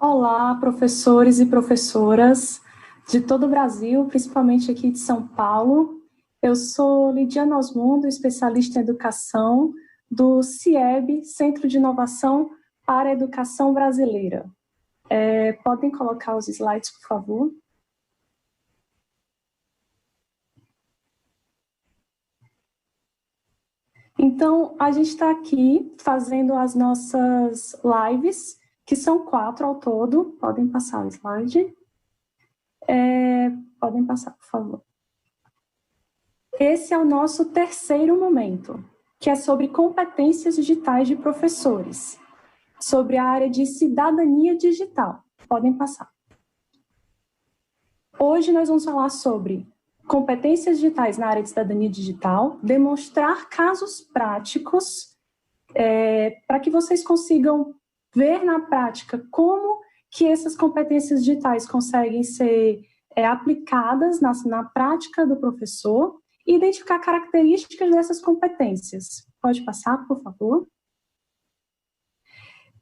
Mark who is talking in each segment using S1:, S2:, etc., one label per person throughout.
S1: Olá, professores e professoras de todo o Brasil, principalmente aqui de São Paulo. Eu sou Lidiana Osmundo, especialista em educação do CIEB, Centro de Inovação para a Educação Brasileira. Podem colocar os slides, por favor? Então, a gente está aqui fazendo as nossas lives, que são 4 ao todo. Podem passar o slide. Podem passar, por favor. Esse é o nosso terceiro momento, que é sobre competências digitais de professores, sobre a área de cidadania digital. Podem passar. Hoje nós vamos falar sobre competências digitais na área de cidadania digital, demonstrar casos práticos para que vocês consigam ver na prática como que essas competências digitais conseguem ser aplicadas na prática do professor e identificar características dessas competências. Pode passar, por favor?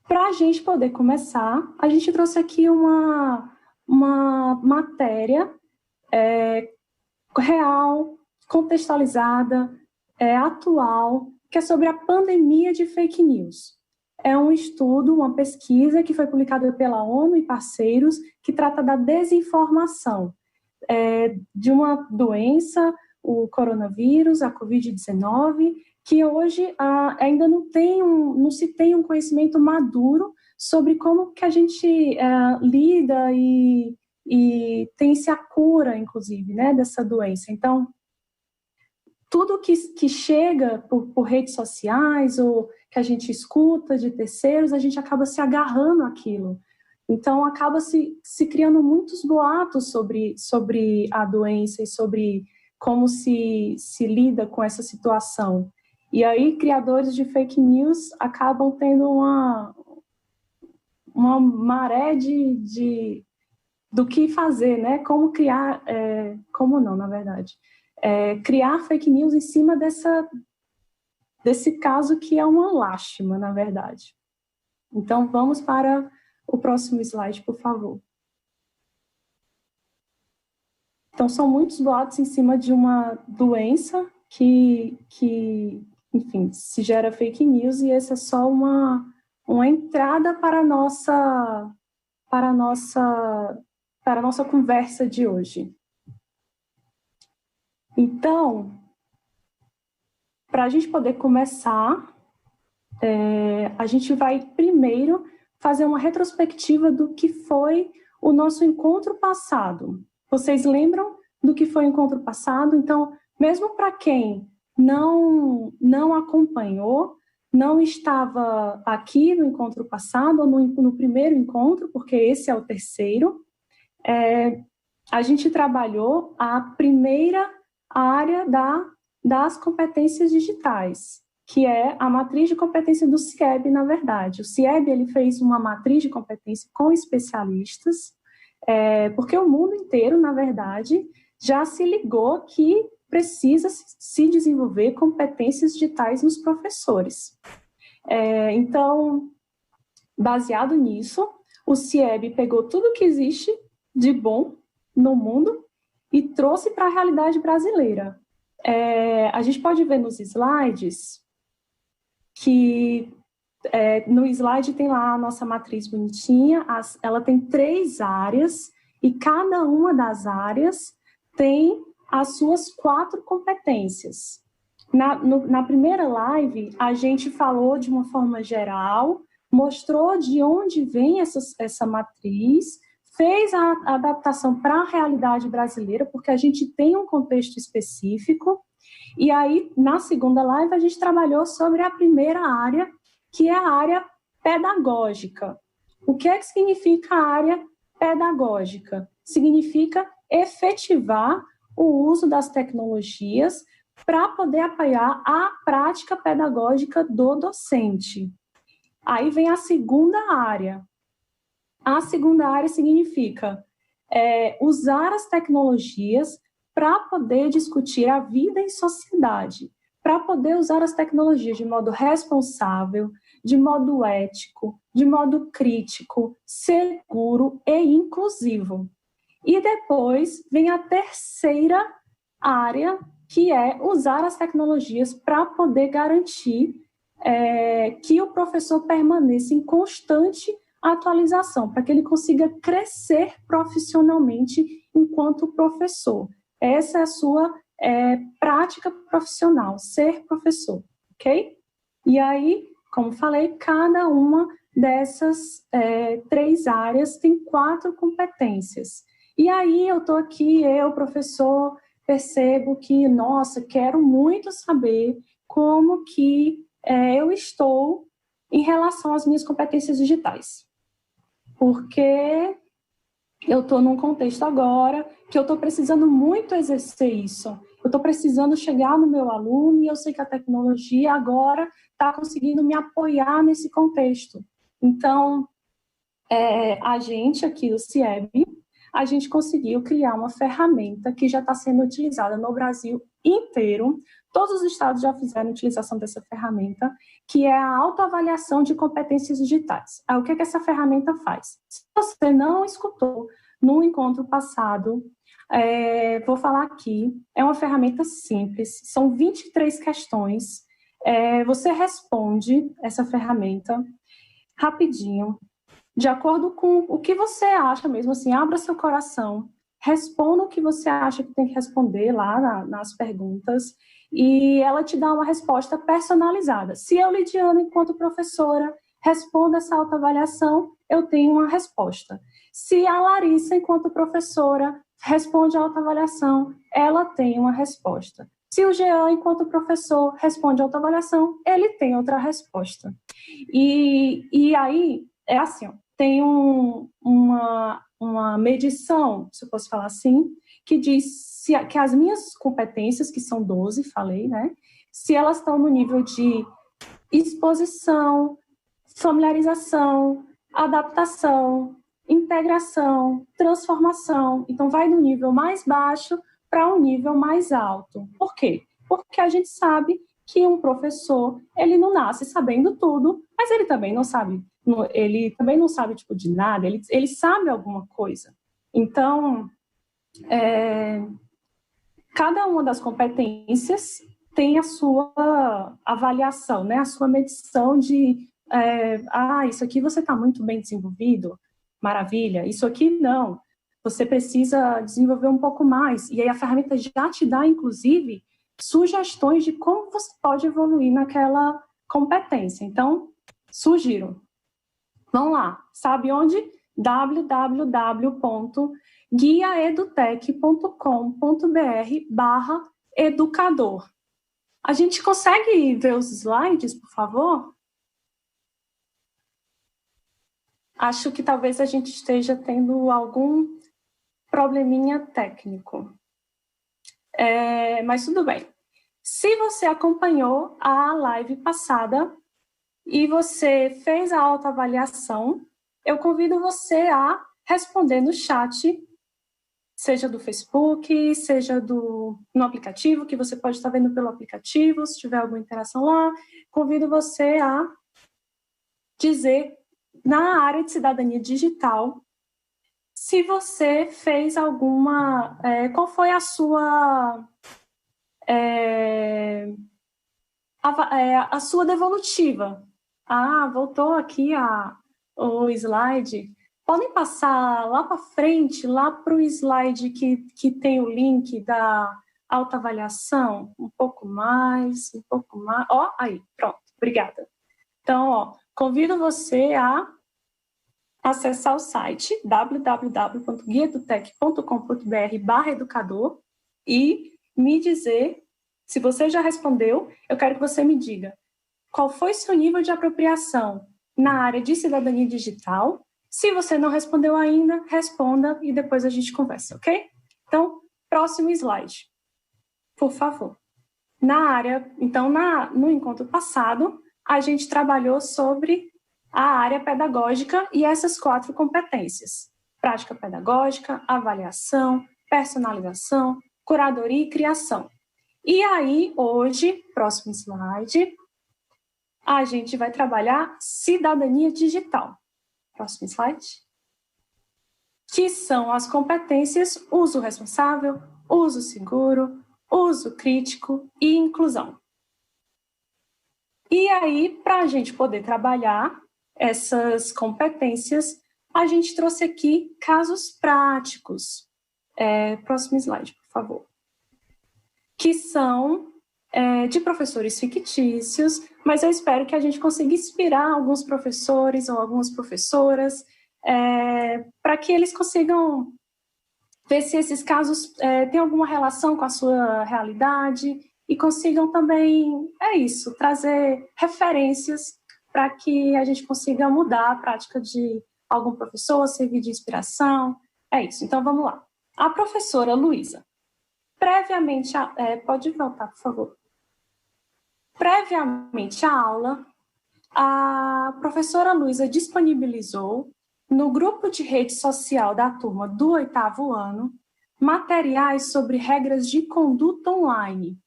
S1: Para a gente poder começar, a gente trouxe aqui uma matéria real, contextualizada, atual, que é sobre a pandemia de fake news. É um estudo, uma pesquisa que foi publicada pela ONU e parceiros, que trata da desinformação de uma doença, o coronavírus, a Covid-19, que hoje ainda não se tem um conhecimento maduro sobre como que a gente lida e tem-se a cura, inclusive, né, dessa doença. Então, tudo que chega por redes sociais ou que a gente escuta de terceiros, a gente acaba se agarrando àquilo. Então, acaba se criando muitos boatos sobre a doença e sobre como se lida com essa situação. E aí, criadores de fake news acabam tendo uma maré do que fazer, né? Como criar, como não, na verdade. Criar fake news em cima desse caso que é uma lástima, na verdade. Então, vamos para o próximo slide, por favor. Então, são muitos boatos em cima de uma doença que enfim, se gera fake news, e essa é só uma entrada para a nossa conversa de hoje. Então, para a gente poder começar, a gente vai primeiro fazer uma retrospectiva do que foi o nosso encontro passado. Vocês lembram do que foi o encontro passado? Então, mesmo para quem não acompanhou, não estava aqui no encontro passado, ou no primeiro encontro, porque esse é o terceiro, a gente trabalhou a primeira área das competências digitais, que é a matriz de competência do CIEB, na verdade. O CIEB ele fez uma matriz de competência com especialistas, porque o mundo inteiro, na verdade, já se ligou que precisa se desenvolver competências digitais nos professores. Então, baseado nisso, o CIEB pegou tudo que existe de bom no mundo e trouxe para a realidade brasileira. A gente pode ver nos slides que no slide tem lá a nossa matriz bonitinha, ela tem 3 áreas e cada uma das áreas tem as suas 4 competências. Na primeira live, a gente falou de uma forma geral, mostrou de onde vem essa matriz, fez a adaptação para a realidade brasileira, porque a gente tem um contexto específico, e aí, na segunda live, a gente trabalhou sobre a primeira área, que é a área pedagógica. O que é que significa a área pedagógica? Significa efetivar o uso das tecnologias para poder apoiar a prática pedagógica do docente. Aí vem a segunda área. A segunda área significa usar as tecnologias para poder discutir a vida em sociedade, para poder usar as tecnologias de modo responsável, de modo ético, de modo crítico, seguro e inclusivo. E depois vem a terceira área, que é usar as tecnologias para poder garantir que o professor permaneça em constante atualização, para que ele consiga crescer profissionalmente enquanto professor. Essa é a sua prática profissional, ser professor, ok? E aí, como falei, cada uma dessas 3 áreas tem 4 competências. E aí eu estou aqui, eu, professor, percebo que, nossa, quero muito saber como que eu estou em relação às minhas competências digitais. Porque eu estou num contexto agora que eu estou precisando muito exercer isso. Eu estou precisando chegar no meu aluno e eu sei que a tecnologia agora está conseguindo me apoiar nesse contexto. Então, a gente aqui do CIEB, a gente conseguiu criar uma ferramenta que já está sendo utilizada no Brasil inteiro. Todos os estados já fizeram utilização dessa ferramenta, que é a autoavaliação de competências digitais. Aí, o que essa ferramenta faz? Se você não escutou no encontro passado, vou falar aqui, é uma ferramenta simples, são 23 questões, você responde essa ferramenta rapidinho, de acordo com o que você acha mesmo, assim, abra seu coração, responda o que você acha que tem que responder lá nas perguntas, e ela te dá uma resposta personalizada. Se eu, Lidiana, enquanto professora, respondo essa autoavaliação, eu tenho uma resposta. Se a Larissa, enquanto professora, responde a autoavaliação, ela tem uma resposta. Se o Jean, enquanto professor, responde a autoavaliação, ele tem outra resposta. E aí, é assim, ó, tem uma medição, se eu posso falar assim, que diz que as minhas competências, que são 12, falei, né? Se elas estão no nível de exposição, familiarização, adaptação, integração, transformação. Então, vai do nível mais baixo para um nível mais alto. Por quê? Porque a gente sabe que um professor, ele não nasce sabendo tudo, mas ele também não sabe tipo, de nada, ele sabe alguma coisa. Então, cada uma das competências tem a sua avaliação, né? A sua medição de isso aqui você está muito bem desenvolvido, maravilha, isso aqui não, você precisa desenvolver um pouco mais. E aí a ferramenta já te dá, inclusive, sugestões de como você pode evoluir naquela competência. Então, sugiro. Vamos lá, sabe onde? www.guiaedutech.com.br/educador. A gente consegue ver os slides, por favor? Acho que talvez a gente esteja tendo algum probleminha técnico. Mas tudo bem. Se você acompanhou a live passada e você fez a autoavaliação, eu convido você a responder no chat, seja do Facebook, seja no aplicativo, que você pode estar vendo pelo aplicativo, se tiver alguma interação lá. Convido você a dizer, na área de cidadania digital, se você fez alguma... qual foi a sua... a sua devolutiva. Voltou aqui o slide. Podem passar lá para frente, lá para o slide que tem o link da autoavaliação? Um pouco mais. Ó, aí, pronto, obrigada. Então, convido você a acessar o site www.guiaedutech.com.br/educador e me dizer, se você já respondeu, eu quero que você me diga qual foi seu nível de apropriação na área de cidadania digital. Se você não respondeu ainda, responda e depois a gente conversa, ok? Então, próximo slide, por favor. No encontro passado, a gente trabalhou sobre a área pedagógica e essas 4 competências: prática pedagógica, avaliação, personalização, curadoria e criação. E aí, hoje, próximo slide, a gente vai trabalhar cidadania digital. Próximo slide. Que são as competências uso responsável, uso seguro, uso crítico e inclusão. E aí, para a gente poder trabalhar essas competências, a gente trouxe aqui casos práticos. Próximo slide, por favor. Que são de professores fictícios, mas eu espero que a gente consiga inspirar alguns professores ou algumas professoras para que eles consigam ver se esses casos têm alguma relação com a sua realidade e consigam também, trazer referências para que a gente consiga mudar a prática de algum professor, servir de inspiração. É isso, então vamos lá. A professora Luísa, previamente, pode voltar, por favor. Previamente à aula, a professora Luísa disponibilizou no grupo de rede social da turma do 8º ano materiais sobre regras de conduta online.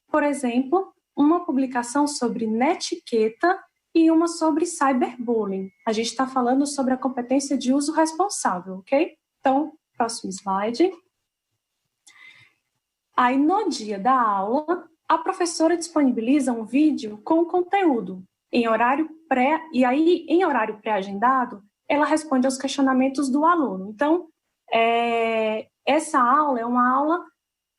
S1: Por exemplo, uma publicação sobre netiqueta e uma sobre cyberbullying. A gente está falando sobre a competência de uso responsável, ok? Então, próximo slide. Aí, no dia da aula, a professora disponibiliza um vídeo com conteúdo em horário em horário pré-agendado, ela responde aos questionamentos do aluno. Então, essa aula é uma aula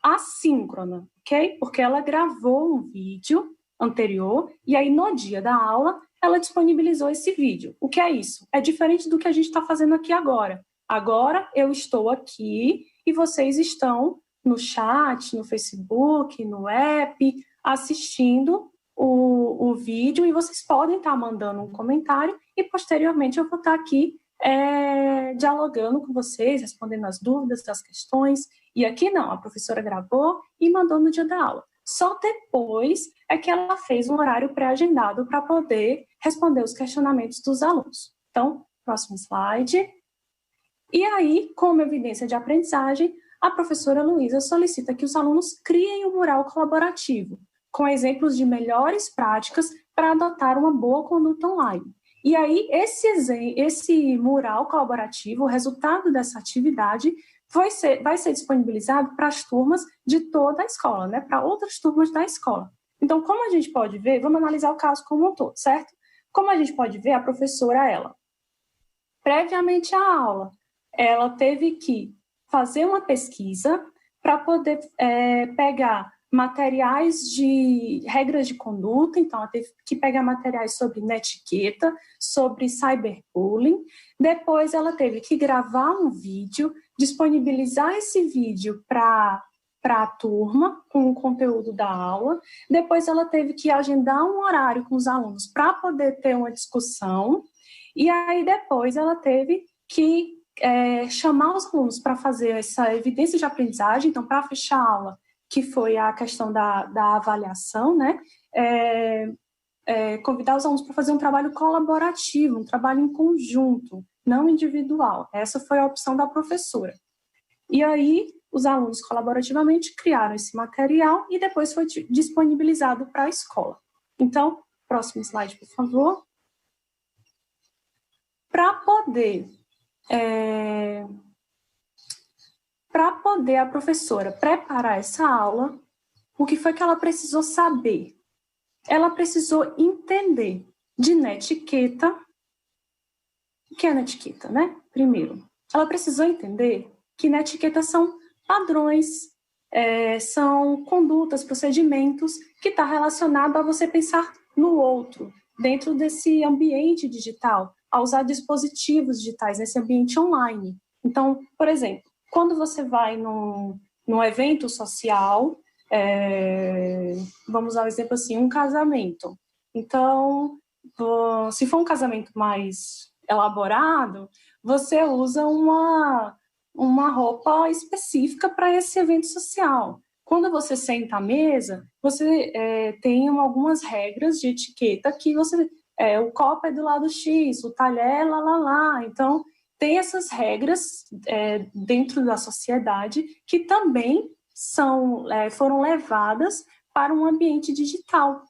S1: assíncrona, ok? Porque ela gravou um vídeo anterior e aí, no dia da aula, ela disponibilizou esse vídeo. O que é isso? É diferente do que a gente está fazendo aqui agora. Agora, eu estou aqui e vocês estão no chat, no Facebook, no app, assistindo o vídeo, e vocês podem estar mandando um comentário e, posteriormente, eu vou estar aqui dialogando com vocês, respondendo as dúvidas, as questões. E aqui não, a professora gravou e mandou no dia da aula. Só depois é que ela fez um horário pré-agendado para poder responder os questionamentos dos alunos. Então, próximo slide. E aí, como evidência de aprendizagem, a professora Luísa solicita que os alunos criem um mural colaborativo, com exemplos de melhores práticas para adotar uma boa conduta online. E aí, esse mural colaborativo, o resultado dessa atividade, vai ser disponibilizado para as turmas de toda a escola, né? Para outras turmas da escola. Então, como a gente pode ver, vamos analisar o caso como um todo, certo? Como a gente pode ver, a professora, previamente à aula, ela teve que fazer uma pesquisa para poder pegar materiais de regras de conduta. Então, ela teve que pegar materiais sobre netiqueta, sobre cyberbullying. Depois, ela teve que gravar um vídeo, disponibilizar esse vídeo para a turma, com o conteúdo da aula. Depois, ela teve que agendar um horário com os alunos para poder ter uma discussão. E aí, depois, ela teve que chamar os alunos para fazer essa evidência de aprendizagem. Então, para fechar a aula, que foi a questão da avaliação, né? Convidar os alunos para fazer um trabalho colaborativo, um trabalho em conjunto, não individual. Essa foi a opção da professora. E aí, os alunos colaborativamente criaram esse material e depois foi disponibilizado para a escola. Então, próximo slide, por favor. Para poder a professora preparar essa aula, o que foi que ela precisou saber? Ela precisou entender de netiqueta. O que é netiqueta, né? Primeiro, ela precisou entender que netiqueta são padrões, são condutas, procedimentos que está relacionado a você pensar no outro, dentro desse ambiente digital, a usar dispositivos digitais nesse ambiente online. Então, por exemplo, quando você vai num evento social, vamos usar um exemplo assim, um casamento. Então, se for um casamento mais elaborado, você usa uma roupa específica para esse evento social. Quando você senta à mesa, você tem algumas regras de etiqueta que o copo é do lado X, o talher lá. Então, tem essas regras dentro da sociedade que também foram levadas para um ambiente digital.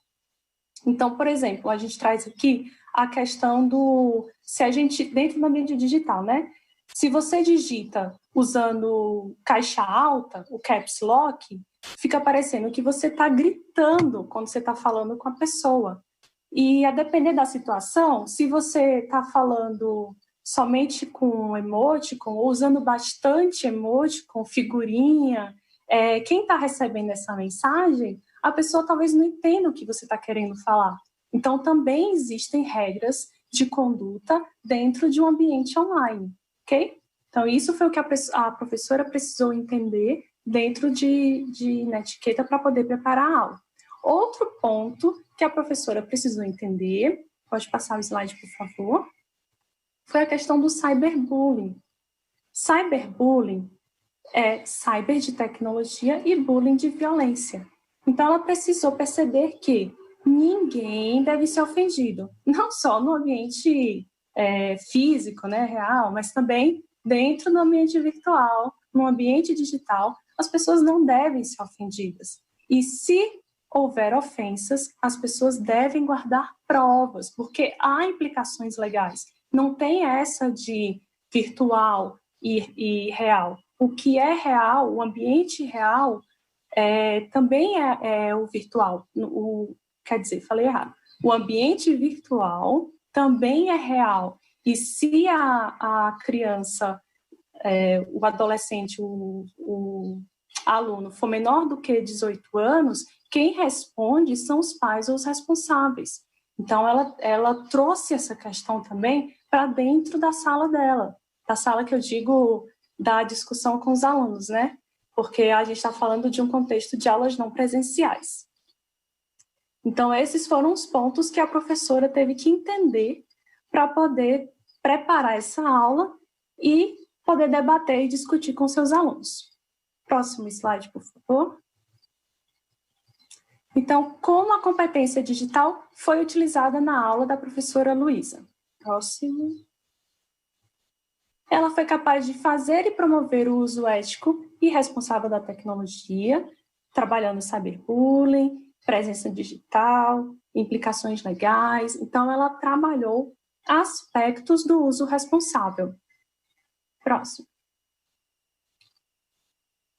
S1: Então, por exemplo, a gente traz aqui a questão do... Se a gente, dentro do ambiente digital, né? Se você digita usando caixa alta, o caps lock, fica parecendo que você está gritando quando você está falando com a pessoa. E a depender da situação, se você está falando somente com emoticon, ou usando bastante emoticon, figurinha, quem está recebendo essa mensagem, a pessoa talvez não entenda o que você está querendo falar. Então, também existem regras de conduta dentro de um ambiente online, ok? Então, isso foi o que a professora precisou entender dentro de etiqueta para poder preparar a aula. Outro ponto que a professora precisou entender, pode passar o slide, por favor, foi a questão do cyberbullying. Cyberbullying é cyber de tecnologia e bullying de violência. Então, ela precisou perceber que ninguém deve ser ofendido, não só no ambiente físico, né, real, mas também dentro do ambiente virtual, no ambiente digital, as pessoas não devem ser ofendidas. E se houver ofensas, as pessoas devem guardar provas, porque há implicações legais. Não tem essa de virtual e real. O que é real, o ambiente real, também é o virtual. Quer dizer, falei errado. O ambiente virtual também é real. E se a criança, o adolescente, o aluno for menor do que 18 anos, quem responde são os pais ou os responsáveis. Então, ela trouxe essa questão também para dentro da sala dela. Da sala que eu digo da discussão com os alunos, né? Porque a gente está falando de um contexto de aulas não presenciais. Então, esses foram os pontos que a professora teve que entender para poder preparar essa aula e poder debater e discutir com seus alunos. Próximo slide, por favor. Então, como a competência digital foi utilizada na aula da professora Luísa? Próximo. Ela foi capaz de fazer e promover o uso ético e responsável da tecnologia, trabalhando cyberbullying, presença digital, implicações legais. Então, ela trabalhou aspectos do uso responsável. Próximo.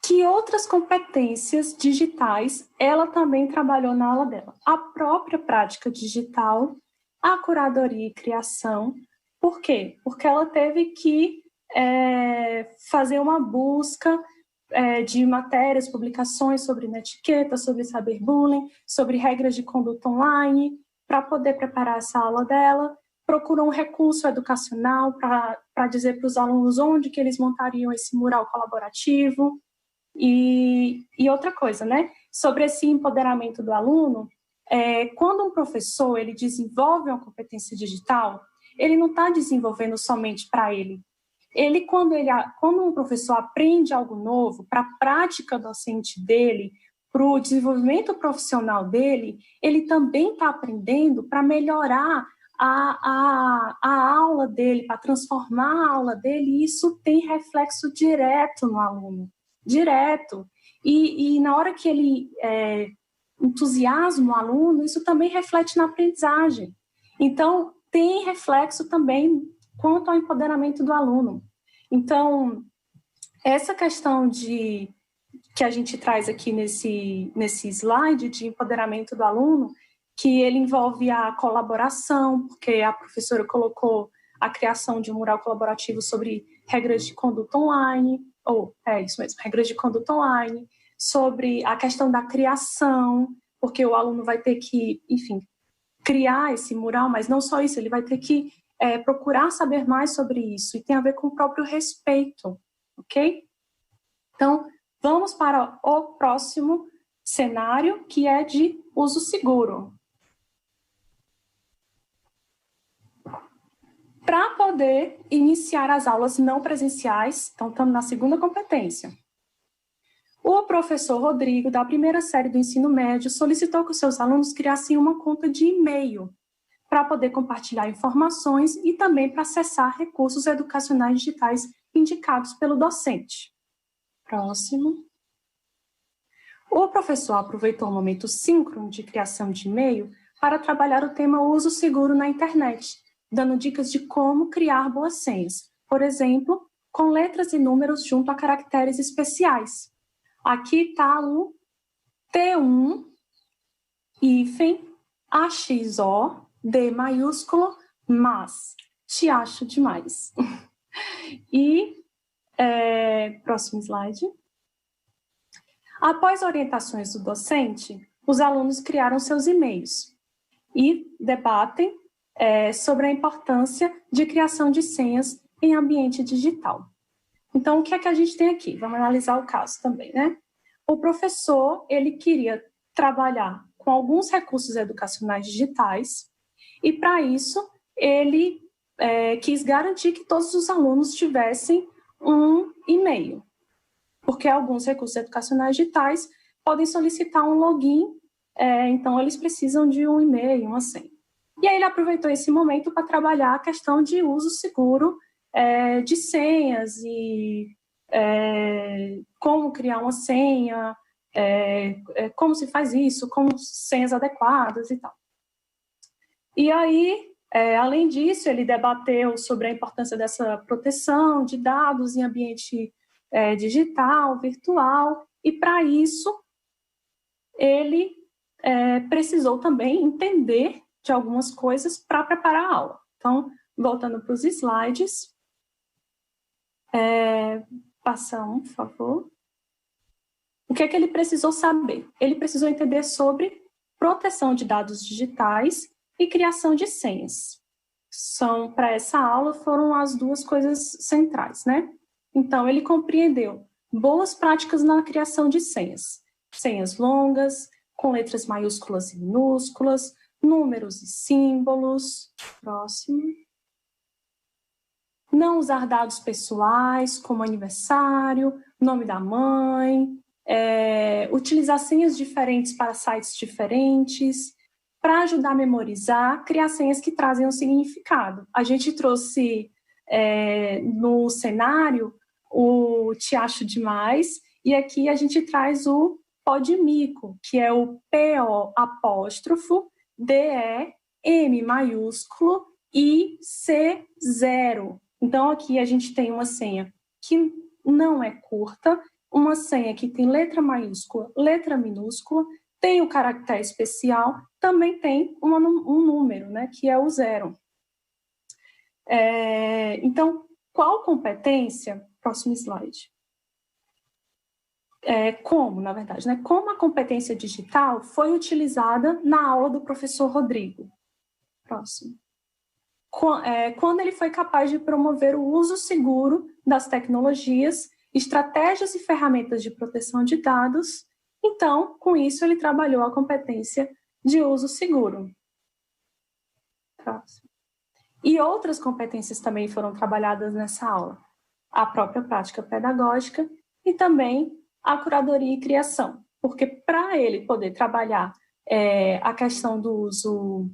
S1: Que outras competências digitais ela também trabalhou na aula dela? A própria prática digital, a curadoria e criação. Por quê? Porque ela teve que fazer uma busca de matérias, publicações sobre netiqueta, sobre cyberbullying, sobre regras de conduta online, para poder preparar essa aula dela. Procurou um recurso educacional para dizer para os alunos onde que eles montariam esse mural colaborativo. E outra coisa, né? Sobre esse empoderamento do aluno, quando um professor ele desenvolve uma competência digital, ele não está desenvolvendo somente para ele. Quando um professor aprende algo novo para a prática docente dele, para o desenvolvimento profissional dele, ele também está aprendendo para melhorar a aula dele, para transformar a aula dele, e isso tem reflexo direto no aluno. Direto. E na hora que ele entusiasma o aluno, isso também reflete na aprendizagem. Então, tem reflexo também quanto ao empoderamento do aluno. Então, essa questão que a gente traz aqui nesse slide de empoderamento do aluno, que ele envolve a colaboração, porque a professora colocou a criação de um mural colaborativo sobre regras de conduta online, isso mesmo, regras de conduta online, sobre a questão da criação, porque o aluno vai ter que, enfim, criar esse mural, mas não só isso, ele vai ter que procurar saber mais sobre isso, e tem a ver com o próprio respeito, ok? Então, vamos para o próximo cenário, que é de uso seguro. Para poder iniciar as aulas não presenciais, então estamos na segunda competência. O professor Rodrigo, da primeira série do ensino médio, solicitou que os seus alunos criassem uma conta de e-mail para poder compartilhar informações e também para acessar recursos educacionais digitais indicados pelo docente. Próximo. O professor aproveitou o momento síncrono de criação de e-mail para trabalhar o tema uso seguro na internet, dando dicas de como criar boas senhas. Por exemplo, com letras e números junto a caracteres especiais. Aqui está o T1, hífen, AXO, D maiúsculo, mas te acho demais. E, próximo slide. Após orientações do docente, os alunos criaram seus e-mails e debatem sobre a importância de criação de senhas em ambiente digital. Então, o que é que a gente tem aqui? Vamos analisar o caso também, né? O professor, ele queria trabalhar com alguns recursos educacionais digitais e, para isso, ele quis garantir que todos os alunos tivessem um e-mail, porque alguns recursos educacionais digitais podem solicitar um login, então eles precisam de um e-mail, uma senha. E aí ele aproveitou esse momento para trabalhar a questão de uso seguro de senhas e como criar uma senha, como se faz isso, como senhas adequadas e tal. E aí, além disso, ele debateu sobre a importância dessa proteção de dados em ambiente digital, virtual, e para isso ele precisou também entender de algumas coisas para preparar a aula. Então, voltando para os slides, passa um, por favor. O que é que ele precisou saber? Ele precisou entender sobre proteção de dados digitais e criação de senhas. Para essa aula, foram as duas coisas centrais, né? Então, ele compreendeu boas práticas na criação de senhas. Senhas longas, com letras maiúsculas e minúsculas, números e símbolos. Próximo. Não usar dados pessoais, como aniversário, nome da mãe, utilizar senhas diferentes para sites diferentes, para ajudar a memorizar, criar senhas que trazem um significado. A gente trouxe no cenário o Te Acho Demais, e aqui a gente traz o Pó de Mico, que é o PO''DEM maiúsculo IC0. Então, aqui a gente tem uma senha que não é curta, uma senha que tem letra maiúscula, letra minúscula, tem o caractere especial, também tem um número, né, que é o 0. Então, qual competência? Próximo slide. Como, na verdade, né? Como a competência digital foi utilizada na aula do professor Rodrigo. Próximo. Quando ele foi capaz de promover o uso seguro das tecnologias, estratégias e ferramentas de proteção de dados, então, com isso, ele trabalhou a competência de uso seguro. Próximo. E outras competências também foram trabalhadas nessa aula. A própria prática pedagógica e também a curadoria e criação, porque para ele poder trabalhar a questão do uso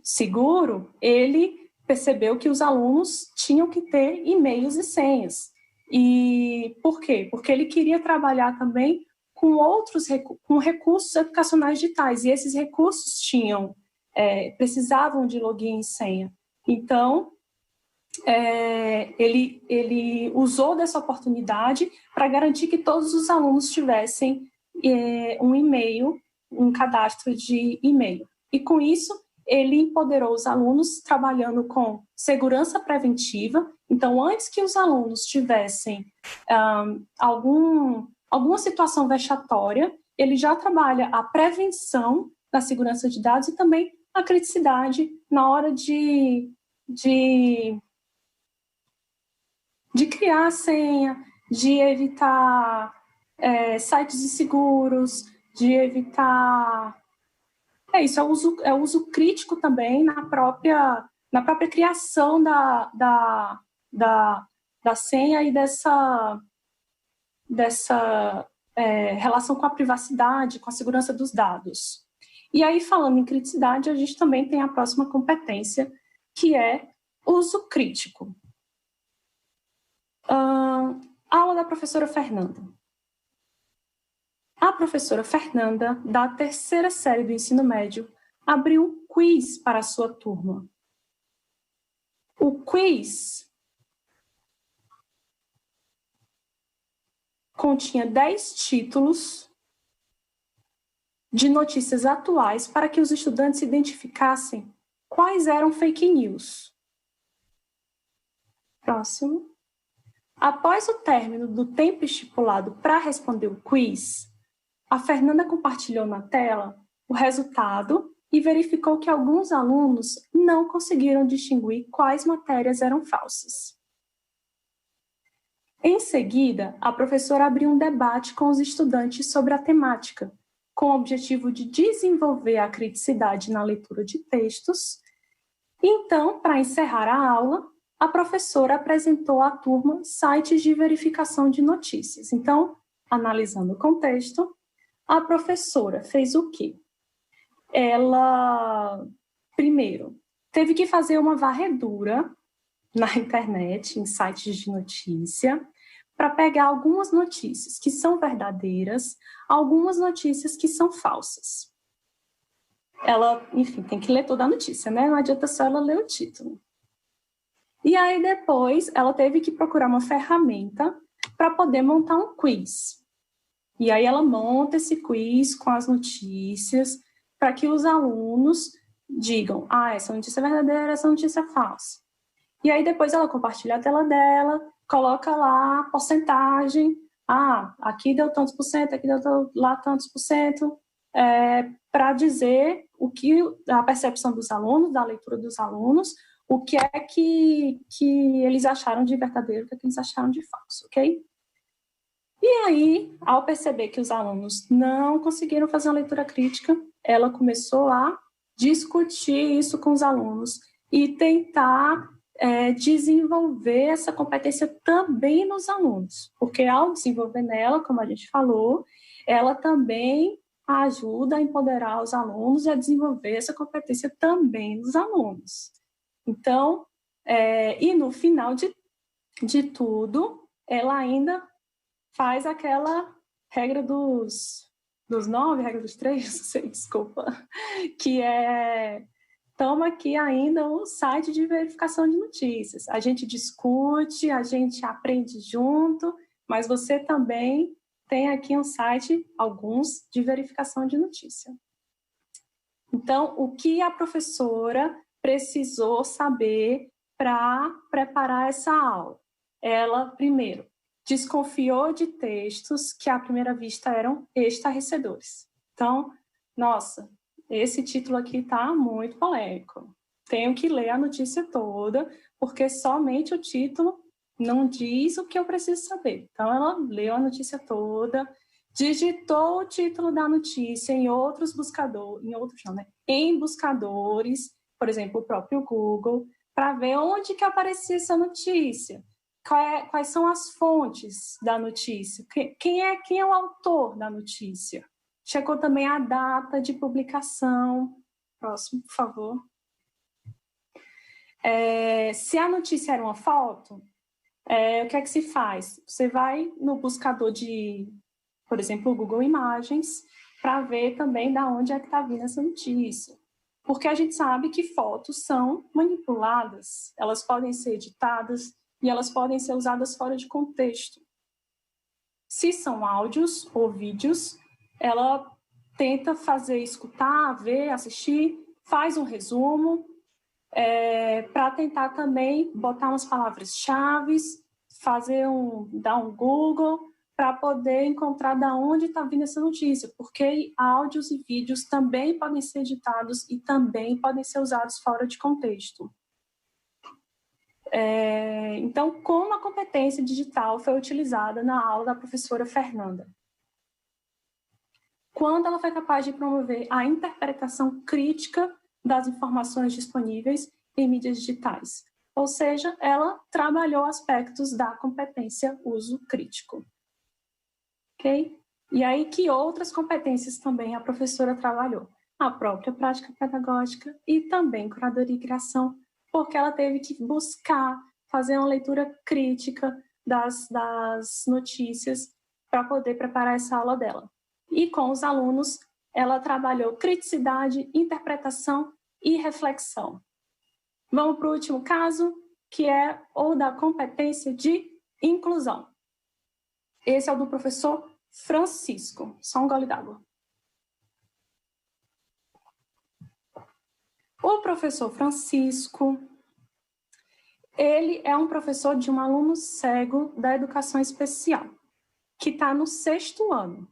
S1: seguro, ele percebeu que os alunos tinham que ter e-mails e senhas. E por quê? Porque ele queria trabalhar também com com recursos educacionais digitais, e esses recursos precisavam de login e senha. Então, ele usou dessa oportunidade para garantir que todos os alunos tivessem um e-mail, um cadastro de e-mail. E com isso, ele empoderou os alunos trabalhando com segurança preventiva. Então, antes que os alunos tivessem alguma situação vexatória, ele já trabalha a prevenção da segurança de dados e também a criticidade na hora de criar a senha, de evitar sites inseguros, de evitar... isso, é o uso crítico também na própria criação da senha e dessa relação com a privacidade, com a segurança dos dados. E aí, falando em criticidade, a gente também tem a próxima competência, que é uso crítico. Aula da professora Fernanda. A professora Fernanda, da terceira série do ensino médio, abriu um quiz para a sua turma. O quiz continha 10 títulos de notícias atuais para que os estudantes identificassem quais eram fake news. Próximo. Após o término do tempo estipulado para responder o quiz, a Fernanda compartilhou na tela o resultado e verificou que alguns alunos não conseguiram distinguir quais matérias eram falsas. Em seguida, a professora abriu um debate com os estudantes sobre a temática, com o objetivo de desenvolver a criticidade na leitura de textos. Então, para encerrar a aula, a professora apresentou à turma sites de verificação de notícias. Então, analisando o contexto, a professora fez o quê? Ela, primeiro, teve que fazer uma varredura na internet, em sites de notícia, para pegar algumas notícias que são verdadeiras, algumas notícias que são falsas. Ela, enfim, tem que ler toda a notícia, né? Não adianta só ela ler o título. E aí, depois, ela teve que procurar uma ferramenta para poder montar um quiz. E aí, ela monta esse quiz com as notícias para que os alunos digam, essa notícia é verdadeira, essa notícia é falsa. E aí, depois, ela compartilha a tela dela, coloca lá a porcentagem. Aqui deu tantos por cento, aqui deu lá tantos por cento, para dizer o que a percepção dos alunos, da leitura dos alunos, o que é que eles acharam de verdadeiro, o que é que eles acharam de falso, ok? E aí, ao perceber que os alunos não conseguiram fazer uma leitura crítica, ela começou a discutir isso com os alunos e tentar desenvolver essa competência também nos alunos, porque ao desenvolver nela, como a gente falou, ela também ajuda a empoderar os alunos e a desenvolver essa competência também nos alunos. Então, e no final de tudo, ela ainda faz aquela regra dos 9, regra dos 3, não sei, desculpa, que toma aqui ainda um site de verificação de notícias. A gente discute, a gente aprende junto, mas você também tem aqui um site, alguns, de verificação de notícia. Então, o que a professora precisou saber para preparar essa aula? Ela, primeiro, desconfiou de textos que, à primeira vista, eram estarrecedores. Então, nossa, esse título aqui está muito polêmico. Tenho que ler a notícia toda, porque somente o título não diz o que eu preciso saber. Então, ela leu a notícia toda, digitou o título da notícia em outros buscadores, em buscadores, por exemplo, o próprio Google, para ver onde que aparecia essa notícia, quais são as fontes da notícia, quem é o autor da notícia. Checou também a data de publicação. Próximo, por favor. Se a notícia era uma foto, o que é que se faz? Você vai no buscador por exemplo, o Google Imagens, para ver também de onde é que está vindo essa notícia. Porque a gente sabe que fotos são manipuladas, elas podem ser editadas e elas podem ser usadas fora de contexto. Se são áudios ou vídeos, ela tenta escutar, ver, assistir, faz um resumo, para tentar também botar umas palavras-chave, dar um Google, para poder encontrar de onde está vindo essa notícia, porque áudios e vídeos também podem ser editados e também podem ser usados fora de contexto. Então, como a competência digital foi utilizada na aula da professora Fernanda? Quando ela foi capaz de promover a interpretação crítica das informações disponíveis em mídias digitais. Ou seja, ela trabalhou aspectos da competência uso crítico. Ok? E aí, que outras competências também a professora trabalhou? A própria prática pedagógica e também curadoria e criação, porque ela teve que buscar fazer uma leitura crítica das notícias para poder preparar essa aula dela. E com os alunos, ela trabalhou criticidade, interpretação e reflexão. Vamos para o último caso, que é o da competência de inclusão. Esse é o do professor Francisco. Só um gole d'água. O professor Francisco, ele é um professor de um aluno cego da educação especial, que está no 6º ano.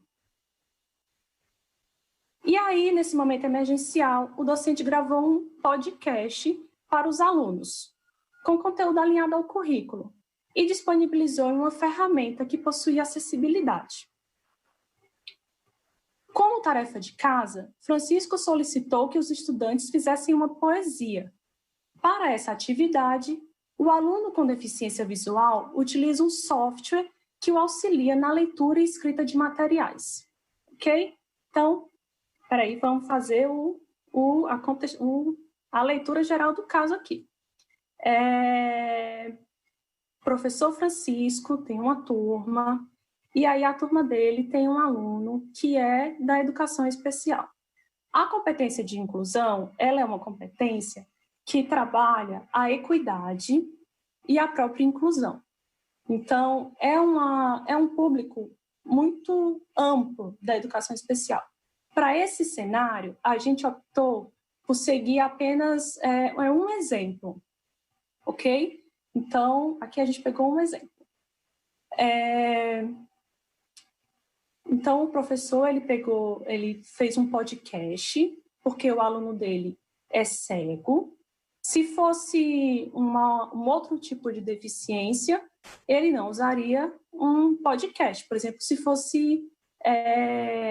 S1: E aí, nesse momento emergencial, o docente gravou um podcast para os alunos, com conteúdo alinhado ao currículo, e disponibilizou uma ferramenta que possui acessibilidade. Como tarefa de casa, Francisco solicitou que os estudantes fizessem uma poesia. Para essa atividade, o aluno com deficiência visual utiliza um software que o auxilia na leitura e escrita de materiais. Ok? Então, peraí, vamos fazer a leitura geral do caso aqui. Professor Francisco tem uma turma, e aí a turma dele tem um aluno que é da educação especial. A competência de inclusão, ela é uma competência que trabalha a equidade e a própria inclusão. Então, é um público muito amplo da educação especial. Para esse cenário, a gente optou por seguir apenas um exemplo, ok? Então, aqui a gente pegou um exemplo. Então, o professor, ele fez um podcast, porque o aluno dele é cego. Se fosse um outro tipo de deficiência, ele não usaria um podcast. Por exemplo, se fosse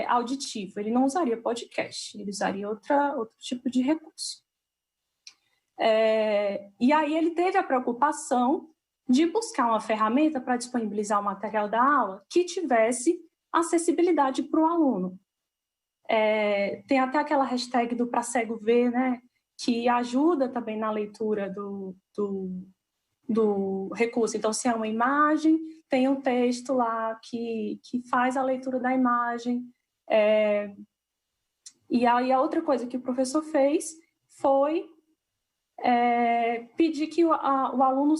S1: auditivo, ele não usaria podcast, ele usaria outro tipo de recurso. E aí ele teve a preocupação de buscar uma ferramenta para disponibilizar o material da aula que tivesse acessibilidade para o aluno. Tem até aquela hashtag do Pra Cego Ver, né, que ajuda também na leitura do recurso. Então, se é uma imagem, tem um texto lá que faz a leitura da imagem. E aí a outra coisa que o professor fez foi pedir que o aluno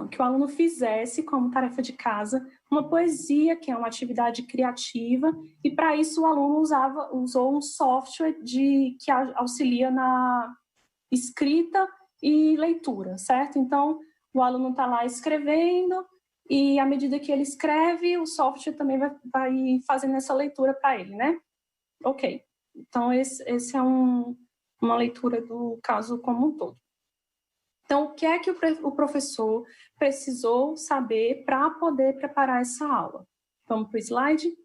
S1: que o aluno fizesse como tarefa de casa uma poesia, que é uma atividade criativa, e para isso o aluno usou um software que auxilia na escrita e leitura, certo? Então, o aluno está lá escrevendo, e à medida que ele escreve, o software também vai fazendo essa leitura para ele, né? Ok. Então, esse é uma leitura do caso como um todo. Então, o que é que o professor precisou saber para poder preparar essa aula? Vamos para o slide?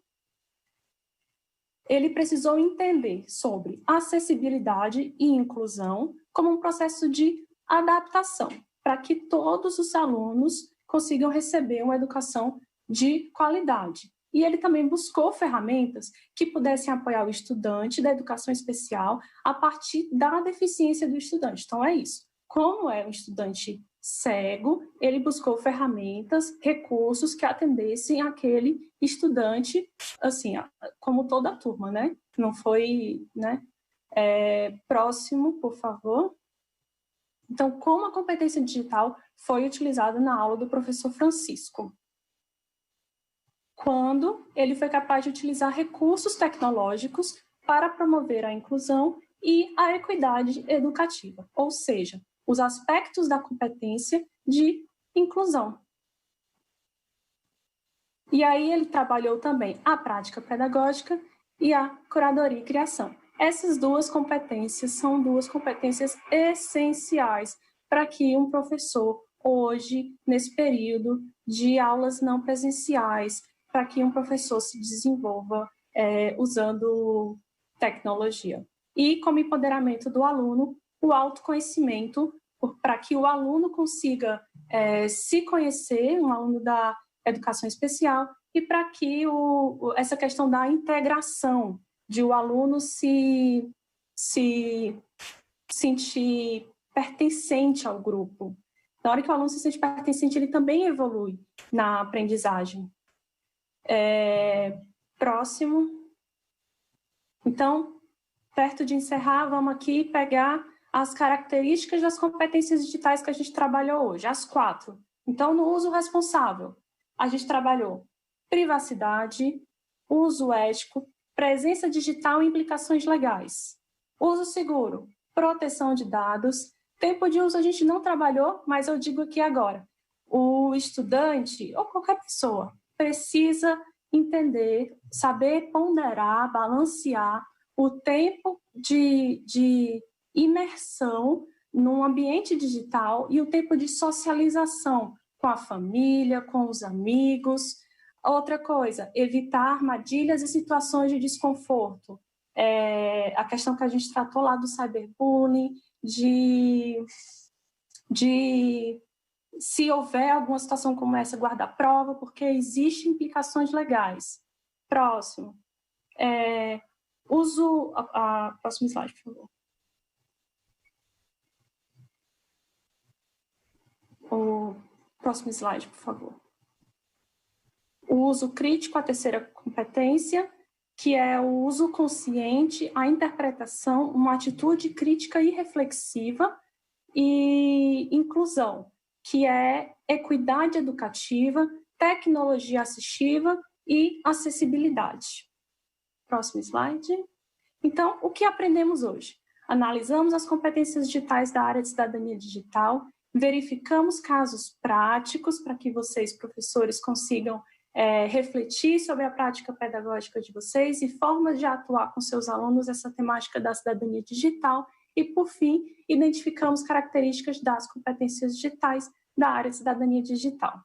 S1: Ele precisou entender sobre acessibilidade e inclusão como um processo de adaptação, para que todos os alunos consigam receber uma educação de qualidade. E ele também buscou ferramentas que pudessem apoiar o estudante da educação especial a partir da deficiência do estudante. Então, é isso. Como é um estudante cego, ele buscou ferramentas, recursos que atendessem aquele estudante, assim, como toda a turma, né? Não foi, né? Próximo, por favor. Então, como a competência digital foi utilizada na aula do professor Francisco? Quando ele foi capaz de utilizar recursos tecnológicos para promover a inclusão e a equidade educativa, ou seja, os aspectos da competência de inclusão. E aí ele trabalhou também a prática pedagógica e a curadoria e criação. Essas duas competências são duas competências essenciais para que um professor, hoje, nesse período de aulas não presenciais, para que um professor se desenvolva usando tecnologia. E como empoderamento do aluno, o autoconhecimento, para que o aluno consiga se conhecer, um aluno da educação especial, e para que essa questão da integração, de o aluno se sentir pertencente ao grupo. Na hora que o aluno se sente pertencente, ele também evolui na aprendizagem. Próximo. Então, perto de encerrar, vamos aqui pegar as características das competências digitais que a gente trabalhou hoje, as 4. Então, no uso responsável, a gente trabalhou privacidade, uso ético, presença digital e implicações legais. Uso seguro, proteção de dados. Tempo de uso a gente não trabalhou, mas eu digo aqui agora. O estudante, ou qualquer pessoa, precisa entender, saber ponderar, balancear o tempo de imersão num ambiente digital e o tempo de socialização com a família, com os amigos. Outra coisa, evitar armadilhas e situações de desconforto. A questão que a gente tratou lá do cyberbullying, de se houver alguma situação como essa, guardar prova, porque existem implicações legais. Próximo. Próximo slide, por favor. O próximo slide, por favor. O uso crítico, a terceira competência, que é o uso consciente, a interpretação, uma atitude crítica e reflexiva, e inclusão, que é equidade educativa, tecnologia assistiva e acessibilidade. Próximo slide. Então, o que aprendemos hoje? Analisamos as competências digitais da área de cidadania digital, verificamos casos práticos para que vocês, professores, consigam refletir sobre a prática pedagógica de vocês e formas de atuar com seus alunos essa temática da cidadania digital e, por fim, identificamos características das competências digitais da área de cidadania digital.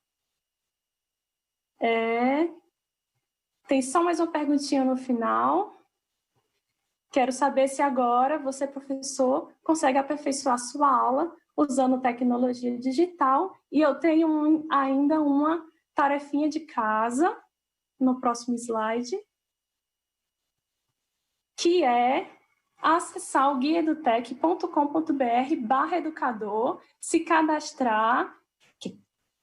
S1: Tem só mais uma perguntinha no final. Quero saber se agora você, professor, consegue aperfeiçoar sua aula usando tecnologia digital. E eu tenho ainda uma tarefinha de casa, no próximo slide, que é acessar o guiaedutec.com.br/educador, se cadastrar,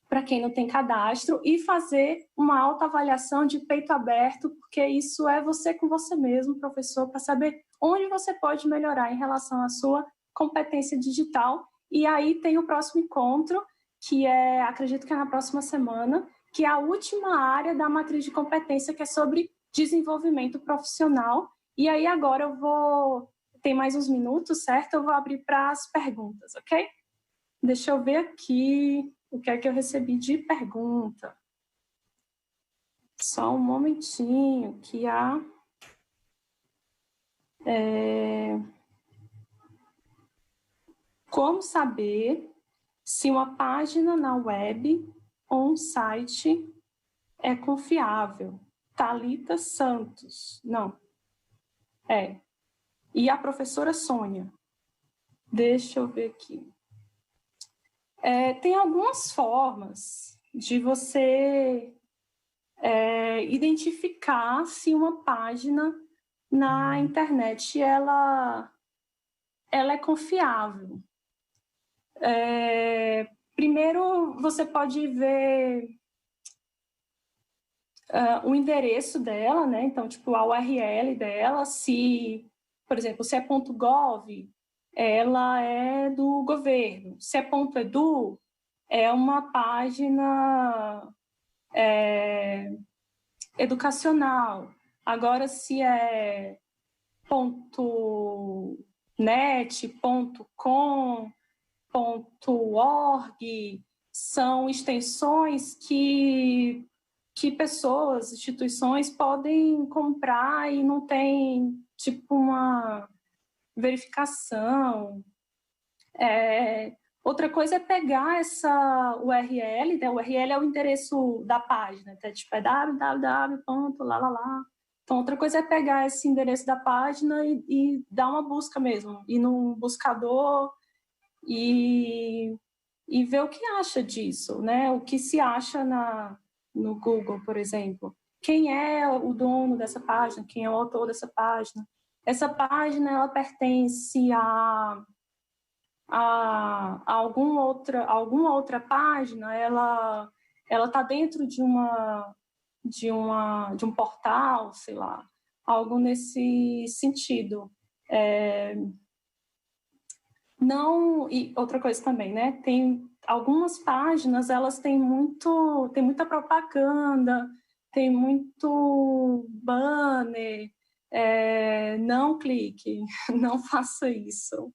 S1: para quem não tem cadastro, e fazer uma autoavaliação de peito aberto, porque isso é você com você mesmo, professor, para saber onde você pode melhorar em relação à sua competência digital. E aí tem o próximo encontro, que acredito que é na próxima semana, que é a última área da matriz de competência, que é sobre desenvolvimento profissional. E aí agora tem mais uns minutos, certo? Eu vou abrir para as perguntas, ok? Deixa eu ver aqui o que é que eu recebi de pergunta. Só um momentinho, que como saber se uma página na web ou um site é confiável? Thalita Santos. Não. E a professora Sônia. Deixa eu ver aqui. Tem algumas formas de você identificar se uma página na internet ela é confiável. Primeiro, você pode ver o endereço dela, né? Então, tipo, a URL dela, por exemplo, se é .gov, ela é do governo. Se é .edu, é uma página educacional. Agora, se é .net, .com, .org, são extensões que pessoas, instituições podem comprar e não tem, tipo, uma verificação. Outra coisa é pegar essa URL, né? O URL é o endereço da página, tá? Tipo, é www.lalala. Então, outra coisa é pegar esse endereço da página e dar uma busca mesmo, ir num buscador e ver o que acha disso, né? O que se acha no Google, por exemplo. Quem é o dono dessa página? Quem é o autor dessa página? Essa página, ela pertence a alguma outra página? Ela está dentro de uma de um portal, sei lá, algo nesse sentido. Não, e outra coisa também, né? Tem algumas páginas, elas têm muita propaganda, tem muito banner. Não clique, não faça isso.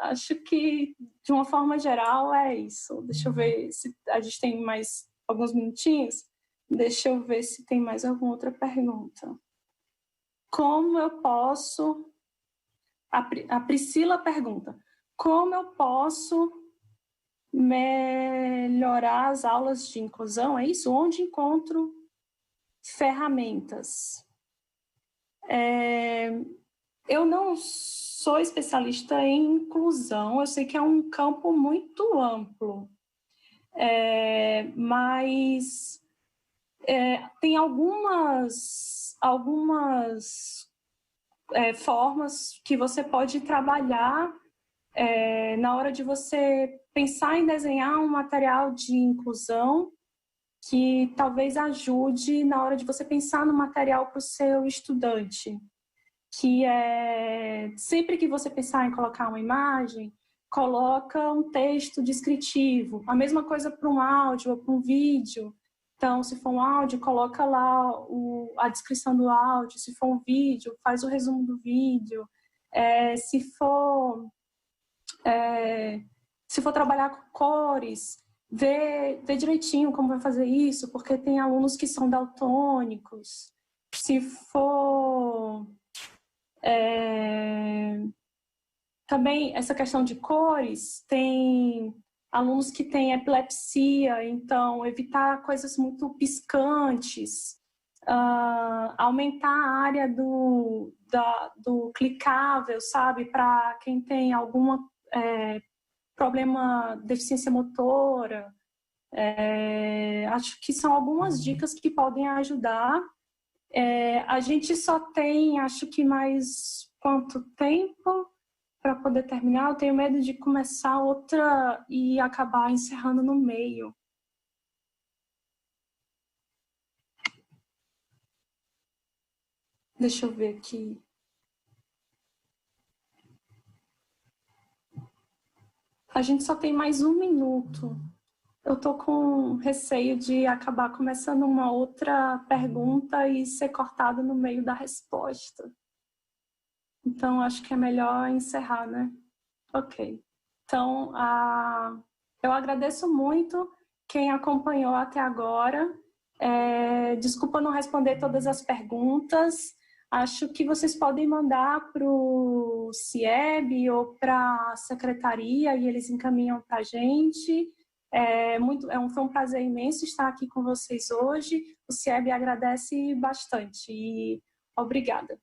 S1: Acho que, de uma forma geral, é isso. Deixa eu ver se a gente tem mais alguns minutinhos. Deixa eu ver se tem mais alguma outra pergunta. Como eu posso... A Priscila pergunta, como eu posso melhorar as aulas de inclusão? É isso? Onde encontro ferramentas? Eu não sou especialista em inclusão, eu sei que é um campo muito amplo, mas tem algumas formas que você pode trabalhar na hora de você pensar em desenhar um material de inclusão que talvez ajude na hora de você pensar no material para o seu estudante, que sempre que você pensar em colocar uma imagem, coloca um texto descritivo. A mesma coisa para um áudio ou para um vídeo. Então, se for um áudio, coloca lá a descrição do áudio. Se for um vídeo, faz o resumo do vídeo. Se for trabalhar com cores, vê direitinho como vai fazer isso, porque tem alunos que são daltônicos. Se for... também, essa questão de cores, tem alunos que têm epilepsia, então evitar coisas muito piscantes, aumentar a área do clicável, sabe, para quem tem alguma problema, deficiência motora. Acho que são algumas dicas que podem ajudar. A gente só tem, acho que mais quanto tempo para poder terminar? Eu tenho medo de começar outra e acabar encerrando no meio. Deixa eu ver aqui. A gente só tem mais 1 minuto. Eu estou com receio de acabar começando uma outra pergunta e ser cortada no meio da resposta. Então, acho que é melhor encerrar, né? Ok. Então, eu agradeço muito quem acompanhou até agora. Desculpa não responder todas as perguntas. Acho que vocês podem mandar para o CIEB ou para a secretaria e eles encaminham para a gente. Foi um prazer imenso estar aqui com vocês hoje. O CIEB agradece bastante e obrigada.